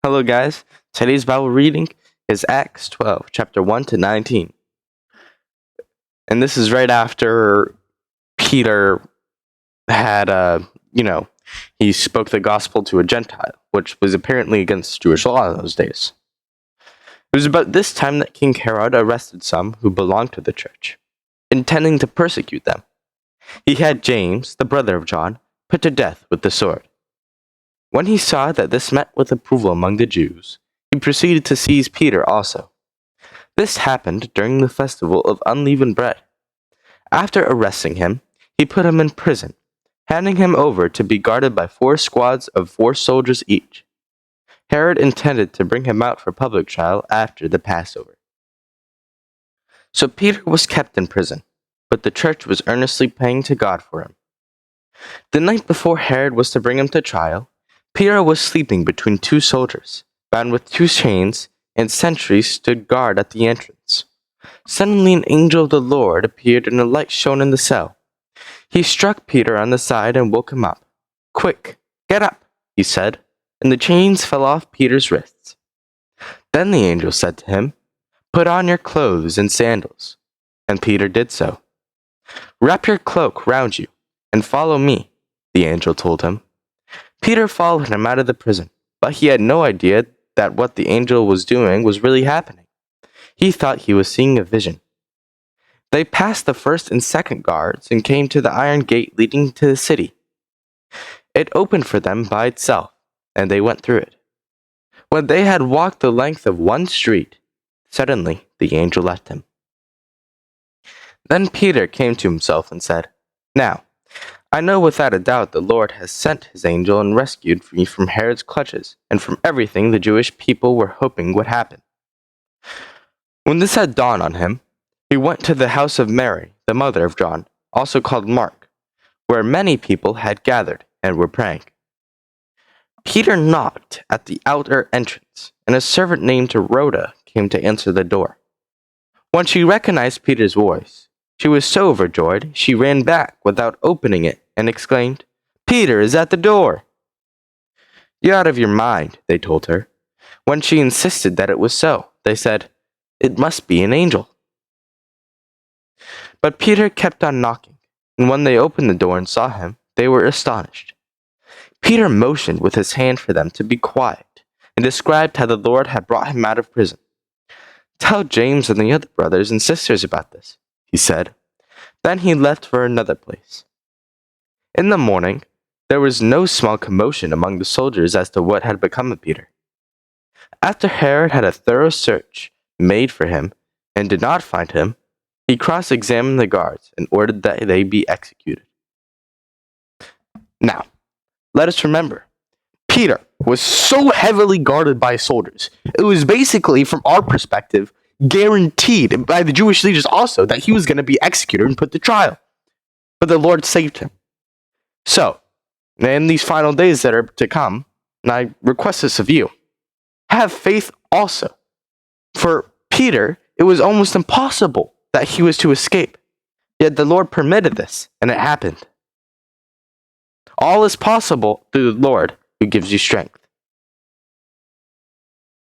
Hello, guys. Today's Bible reading is Acts 12, chapter 1 to 19. And this is right after Peter had, he spoke the gospel to a Gentile, which was apparently against Jewish law in those days. It was about this time that King Herod arrested some who belonged to the church, intending to persecute them. He had James, the brother of John, put to death with the sword. When he saw that this met with approval among the Jews, he proceeded to seize Peter also. This happened during the festival of unleavened bread. After arresting him, he put him in prison, handing him over to be guarded by 4 squads of 4 soldiers each. Herod intended to bring him out for public trial after the Passover. So Peter was kept in prison, but the church was earnestly praying to God for him. The night before Herod was to bring him to trial, Peter was sleeping between 2 soldiers, bound with 2 chains, and sentries stood guard at the entrance. Suddenly an angel of the Lord appeared and a light shone in the cell. He struck Peter on the side and woke him up. "Quick, get up," he said, and the chains fell off Peter's wrists. Then the angel said to him, "Put on your clothes and sandals." And Peter did so. "Wrap your cloak round you and follow me," the angel told him. Peter followed him out of the prison, but he had no idea that what the angel was doing was really happening. He thought he was seeing a vision. They passed the first and second guards and came to the iron gate leading to the city. It opened for them by itself, and they went through it. When they had walked the length of 1 street, suddenly the angel left him. Then Peter came to himself and said, "Now, I know without a doubt the Lord has sent his angel and rescued me from Herod's clutches and from everything the Jewish people were hoping would happen." When this had dawned on him, he went to the house of Mary, the mother of John, also called Mark, where many people had gathered and were praying. Peter knocked at the outer entrance, and a servant named Rhoda came to answer the door. When she recognized Peter's voice, she was so overjoyed she ran back without opening it and exclaimed, "Peter is at the door!" "You're out of your mind," they told her. When she insisted that it was so, they said, "It must be an angel." But Peter kept on knocking, and when they opened the door and saw him, they were astonished. Peter motioned with his hand for them to be quiet and described how the Lord had brought him out of prison. "Tell James and the other brothers and sisters about this," he said. Then he left for another place. In the morning, there was no small commotion among the soldiers as to what had become of Peter. After Herod had a thorough search made for him and did not find him, he cross-examined the guards and ordered that they be executed. Now, let us remember, Peter was so heavily guarded by soldiers. It was basically, from our perspective, guaranteed, and by the Jewish leaders also, that he was going to be executed and put to trial. But the Lord saved him. So, in these final days that are to come, and I request this of you, have faith also. For Peter, it was almost impossible that he was to escape. Yet the Lord permitted this, and it happened. All is possible through the Lord who gives you strength.